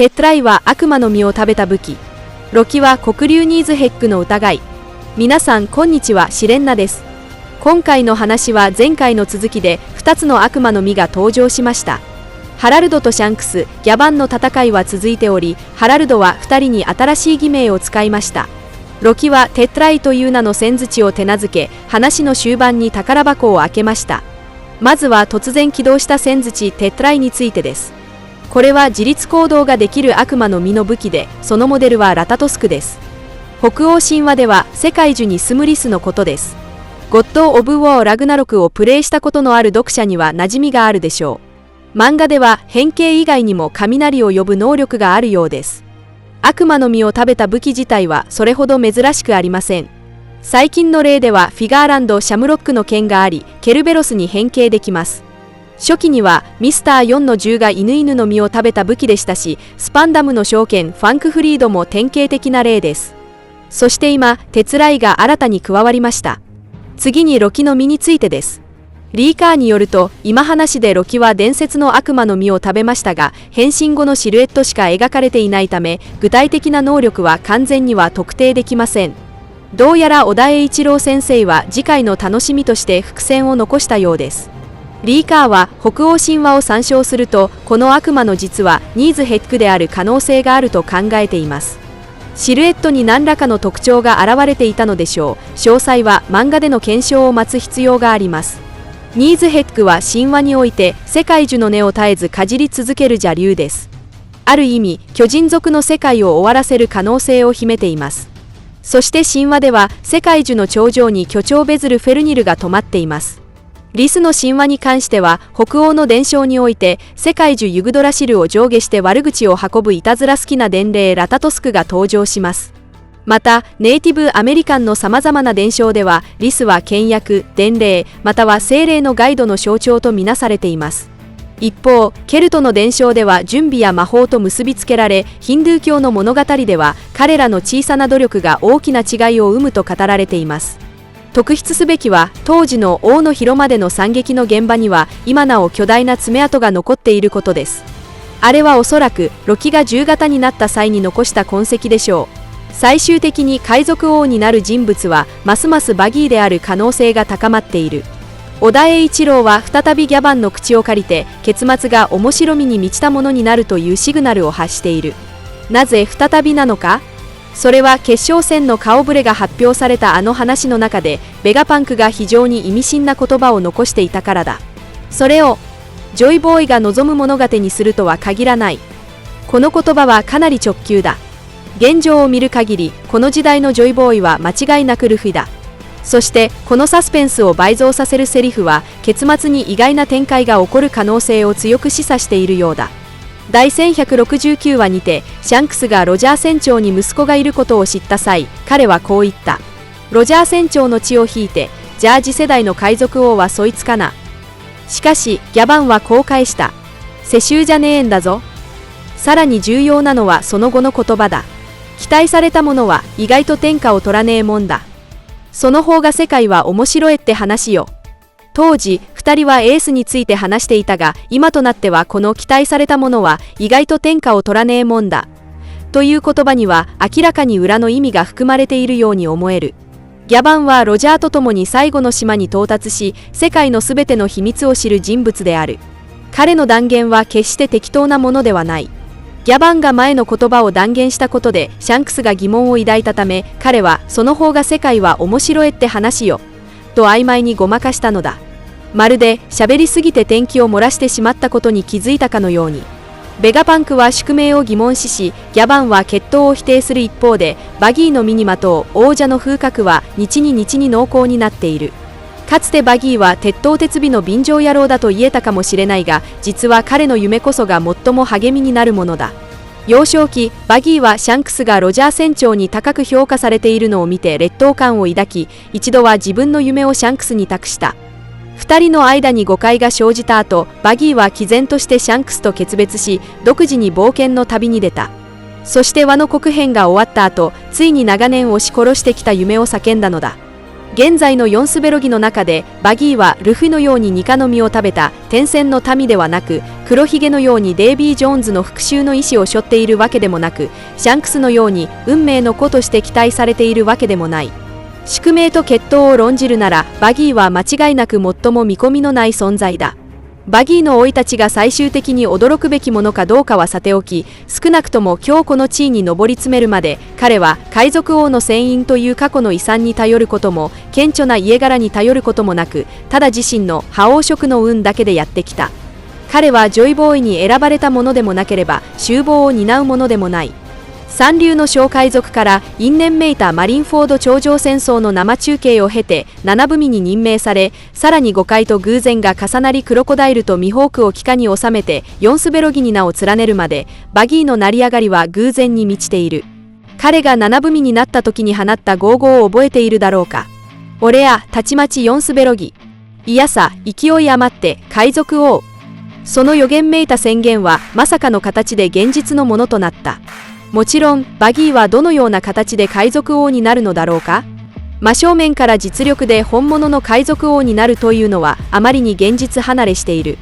テッライは悪魔の実を食べた武器。ロキは黒竜ニーズヘックの疑い。皆さんこんにちは、シレンナです。今回の話は前回の続きで2つの悪魔の実が登場しました。ハラルドとシャンクス、ギャバンの戦いは続いており、ハラルドは2人に新しい偽名を使いました。ロキはテッライという名の先槌を手なずけ、話の終盤に宝箱を開けました。まずは突然起動した先槌テッライについてです。これは自立行動ができる悪魔の実の武器で、そのモデルはラタトスクです。北欧神話では世界樹に住むリスのことです。ゴッド・オブ・ウォー・ラグナロクをプレイしたことのある読者には馴染みがあるでしょう。漫画では変形以外にも雷を呼ぶ能力があるようです。悪魔の実を食べた武器自体はそれほど珍しくありません。最近の例ではフィガーランド・シャムロックの剣があり、ケルベロスに変形できます。初期にはミスター4の銃が犬の実を食べた武器でしたし、スパンダムの証券ファンクフリードも典型的な例です。そして今、テツライが新たに加わりました。次にロキの実についてです。リーカーによると、今話でロキは伝説の悪魔の実を食べましたが、変身後のシルエットしか描かれていないため、具体的な能力は完全には特定できません。どうやら小田栄一郎先生は次回の楽しみとして伏線を残したようです。リーカーは北欧神話を参照すると、この悪魔の実はニーズヘックである可能性があると考えています。シルエットに何らかの特徴が現れていたのでしょう。詳細は漫画での検証を待つ必要があります。ニーズヘックは神話において世界樹の根を絶えずかじり続ける邪竜です。ある意味、巨人族の世界を終わらせる可能性を秘めています。そして神話では世界樹の頂上に巨鳥ベズル・フェルニルが止まっています。リスの神話に関しては北欧の伝承において世界樹ユグドラシルを上下して悪口を運ぶいたずら好きな伝令ラタトスクが登場します。またネイティブアメリカンのさまざまな伝承ではリスは倹約、伝令または精霊のガイドの象徴とみなされています。一方ケルトの伝承では準備や魔法と結びつけられ、ヒンドゥー教の物語では彼らの小さな努力が大きな違いを生むと語られています。特筆すべきは当時の王の広間での惨劇の現場には今なお巨大な爪痕が残っていることです。あれはおそらくロキが銃型になった際に残した痕跡でしょう。最終的に海賊王になる人物はますますバギーである可能性が高まっている。小田栄一郎は再びギャバンの口を借りて結末が面白みに満ちたものになるというシグナルを発している。なぜ再びなのか。それは決勝戦の顔ぶれが発表されたあの話の中でベガパンクが非常に意味深な言葉を残していたからだ。それをジョイボーイが望む物語にするとは限らない。この言葉はかなり直球だ。現状を見る限りこの時代のジョイボーイは間違いなくルフィだ。そしてこのサスペンスを倍増させるセリフは結末に意外な展開が起こる可能性を強く示唆しているようだ。第1169話にてシャンクスがロジャー船長に息子がいることを知った際、彼はこう言った。ロジャー船長の血を引いてジャージ世代の海賊王はそいつかな。しかしギャバンはこう返した。世襲じゃねえんだぞ。さらに重要なのはその後の言葉だ。期待されたものは意外と天下を取らねえもんだ。その方が世界は面白いって話よ。当時2人はエースについて話していたが、今となってはこの期待されたものは意外と天下を取らねえもんだという言葉には明らかに裏の意味が含まれているように思える。ギャバンはロジャーと共に最後の島に到達し、世界のすべての秘密を知る人物である。彼の断言は決して適当なものではない。ギャバンが前の言葉を断言したことでシャンクスが疑問を抱いたため、彼はその方が世界は面白いって話よと曖昧にごまかしたのだ。まるで喋りすぎて天気を漏らしてしまったことに気づいたかのように。ベガパンクは宿命を疑問視し、ギャバンは決闘を否定する一方で、バギーの身にまとう王者の風格は日に濃厚になっている。かつてバギーは鉄頭鉄尾の便乗野郎だと言えたかもしれないが、実は彼の夢こそが最も励みになるものだ。幼少期、バギーはシャンクスがロジャー船長に高く評価されているのを見て劣等感を抱き、一度は自分の夢をシャンクスに託した。2人の間に誤解が生じた後、バギーは毅然としてシャンクスと決別し、独自に冒険の旅に出た。そしてワノ国編が終わった後、ついに長年押し殺してきた夢を叫んだのだ。現在のヨンスベロギの中でバギーはルフィのようにニカの実を食べた天選の民ではなく、黒ひげのようにデイビー・ジョーンズの復讐の意志を背負っているわけでもなく、シャンクスのように運命の子として期待されているわけでもない。宿命と決闘を論じるならバギーは間違いなく最も見込みのない存在だ。バギーの甥いたちが最終的に驚くべきものかどうかはさておき、少なくとも今日この地位に上り詰めるまで彼は海賊王の船員という過去の遺産に頼ることも顕著な家柄に頼ることもなく、ただ自身の覇王色の運だけでやってきた。彼はジョイボーイに選ばれたものでもなければ衆謀を担うものでもない。三流の小海賊から因縁めいたマリンフォード頂上戦争の生中継を経て七踏みに任命され、さらに誤解と偶然が重なりクロコダイルとミホークを機下に収めてヨンスベロギに名を連ねるまで、バギーの成り上がりは偶然に満ちている。彼が七踏みになった時に放った号々を覚えているだろうか。俺やたちまちヨンスベロギ。いやさ、勢い余って海賊王。その予言めいた宣言はまさかの形で現実のものとなった。もちろんバギーはどのような形で海賊王になるのだろうか。真正面から実力で本物の海賊王になるというのはあまりに現実離れしている。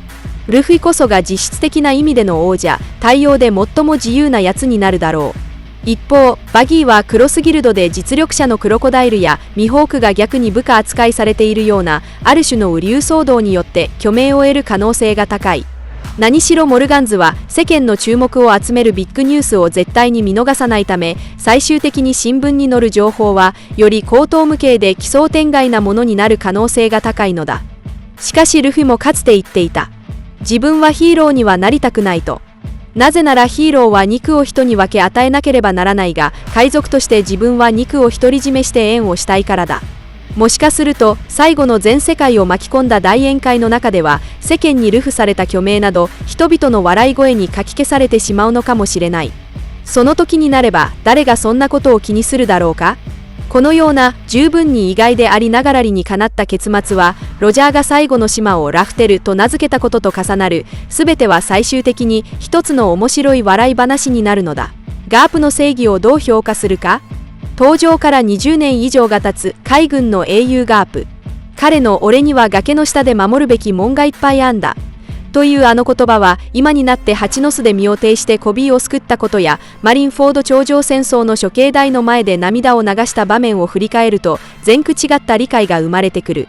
ルフィこそが実質的な意味での王者、対応で最も自由なやつになるだろう。一方バギーはクロスギルドで実力者のクロコダイルやミホークが逆に部下扱いされているようなある種の雨竜騒動によって巨名を得る可能性が高い。何しろモルガンズは世間の注目を集めるビッグニュースを絶対に見逃さないため、最終的に新聞に載る情報はより荒唐無稽で奇想天外なものになる可能性が高いのだ。しかしルフィもかつて言っていた。自分はヒーローにはなりたくないと。なぜならヒーローは肉を人に分け与えなければならないが、海賊として自分は肉を独り占めして縁をしたいからだ。もしかすると最後の全世界を巻き込んだ大宴会の中では世間に流布された虚名など人々の笑い声にかき消されてしまうのかもしれない。その時になれば誰がそんなことを気にするだろうか。このような十分に意外でありながらりにかなった結末は、ロジャーが最後の島をラフテルと名付けたことと重なる。全ては最終的に一つの面白い笑い話になるのだ。ガープの正義をどう評価するか。登場から20年以上が経つ海軍の英雄ガープ。彼の俺には崖の下で守るべき門がいっぱいあんだ。というあの言葉は今になって蜂の巣で身を挺してコビーを救ったことや、マリンフォード頂上戦争の処刑台の前で涙を流した場面を振り返ると全く違った理解が生まれてくる。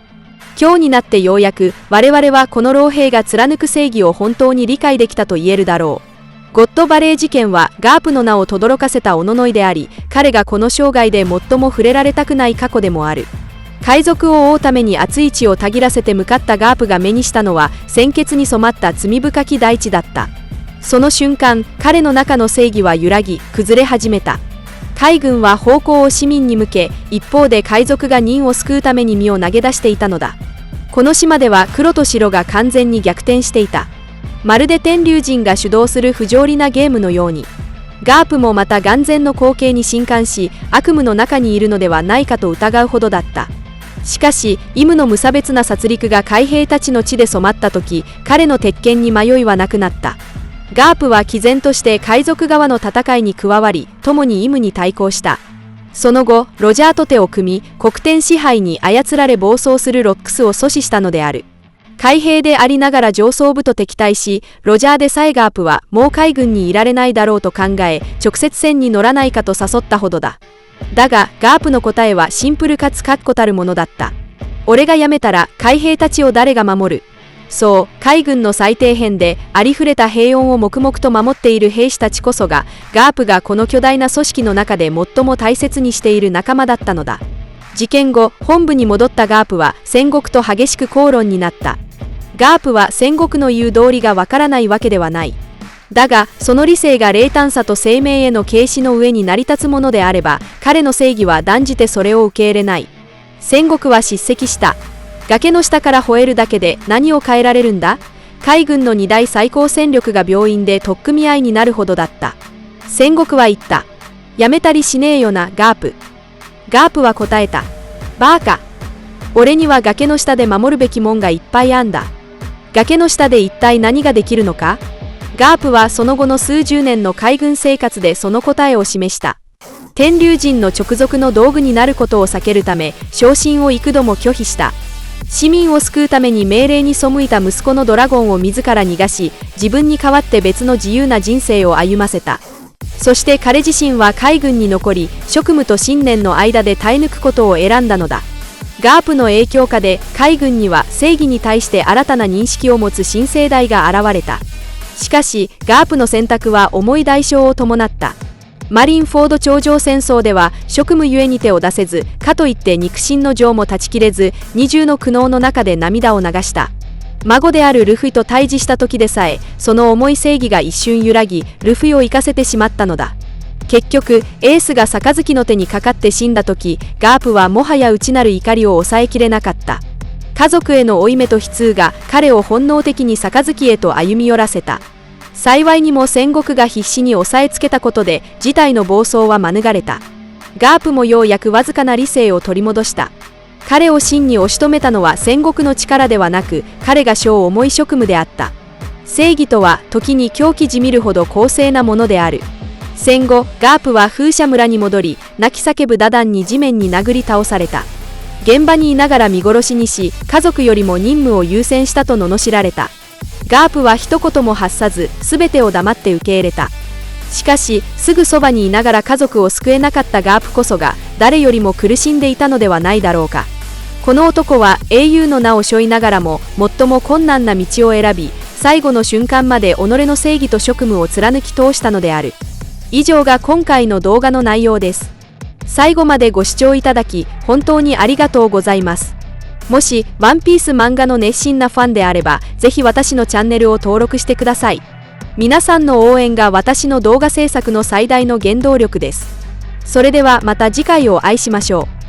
今日になってようやく我々はこの老兵が貫く正義を本当に理解できたと言えるだろう。ゴッドバレー事件はガープの名を轟かせたおののいであり、彼がこの生涯で最も触れられたくない過去でもある。海賊を追うために熱い血をたぎらせて向かったガープが目にしたのは鮮血に染まった罪深き大地だった。その瞬間彼の中の正義は揺らぎ崩れ始めた。海軍は方向を市民に向け、一方で海賊が任を救うために身を投げ出していたのだ。この島では黒と白が完全に逆転していた。まるで天龍人が主導する不条理なゲームのように、ガープもまた眼前の光景に震撼し、悪夢の中にいるのではないかと疑うほどだった。しかしイムの無差別な殺戮が海兵たちの血で染まった時、彼の鉄拳に迷いはなくなった。ガープは毅然として海賊側の戦いに加わり、共にイムに対抗した。その後ロジャーと手を組み、黒天支配に操られ暴走するロックスを阻止したのである。海兵でありながら上層部と敵対し、ロジャーでさえガープはもう海軍にいられないだろうと考え、直接戦に乗らないかと誘ったほどだ。だがガープの答えはシンプルかつ確固たるものだった。俺が辞めたら海兵たちを誰が守る。そう、海軍の最底辺でありふれた平穏を黙々と守っている兵士たちこそが、ガープがこの巨大な組織の中で最も大切にしている仲間だったのだ。事件後本部に戻ったガープは戦国と激しく口論になった。ガープは戦国の言う道理がわからないわけではない。だがその理性が冷淡さと生命への軽視の上に成り立つものであれば、彼の正義は断じてそれを受け入れない。戦国は叱責した。崖の下から吠えるだけで何を変えられるんだ。海軍の2大最高戦力が病院で取っ組み合いになるほどだった。戦国は言った。やめたりしねえよなガープ。ガープは答えた。バーカ。俺には崖の下で守るべきもんがいっぱいあんだ。崖の下で一体何ができるのか。ガープはその後の数十年の海軍生活でその答えを示した。天龍人の直属の道具になることを避けるため昇進を幾度も拒否した。市民を救うために命令に背いた息子のドラゴンを自ら逃がし、自分に代わって別の自由な人生を歩ませた。そして彼自身は海軍に残り、職務と信念の間で耐え抜くことを選んだのだ。ガープの影響下で海軍には正義に対して新たな認識を持つ新世代が現れた。しかしガープの選択は重い代償を伴った。マリンフォード頂上戦争では職務ゆえに手を出せず、かといって肉親の情も断ち切れず、二重の苦悩の中で涙を流した。孫であるルフィと対峙した時でさえ、その重い正義が一瞬揺らぎ、ルフィを生かせてしまったのだ。結局エースが杯の手にかかって死んだ時、ガープはもはや内なる怒りを抑えきれなかった。家族への負い目と悲痛が彼を本能的に杯へと歩み寄らせた。幸いにも戦国が必死に押さえつけたことで事態の暴走は免れた。ガープもようやくわずかな理性を取り戻した。彼を真に押し止めたのは戦国の力ではなく、彼が性重い職務であった。正義とは時に狂気じみるほど公正なものである。戦後ガープは風車村に戻り、泣き叫ぶダダンに地面に殴り倒された。現場にいながら見殺しにし、家族よりも任務を優先したと罵られた。ガープは一言も発さず、全てを黙って受け入れた。しかしすぐそばにいながら家族を救えなかったガープこそが誰よりも苦しんでいたのではないだろうか。この男は英雄の名を背負いながらも最も困難な道を選び、最後の瞬間まで己の正義と職務を貫き通したのである。以上が今回の動画の内容です。最後までご視聴いただき本当にありがとうございます。もしワンピース漫画の熱心なファンであれば、ぜひ私のチャンネルを登録してください。皆さんの応援が私の動画制作の最大の原動力です。それではまた次回をお会いしましょう。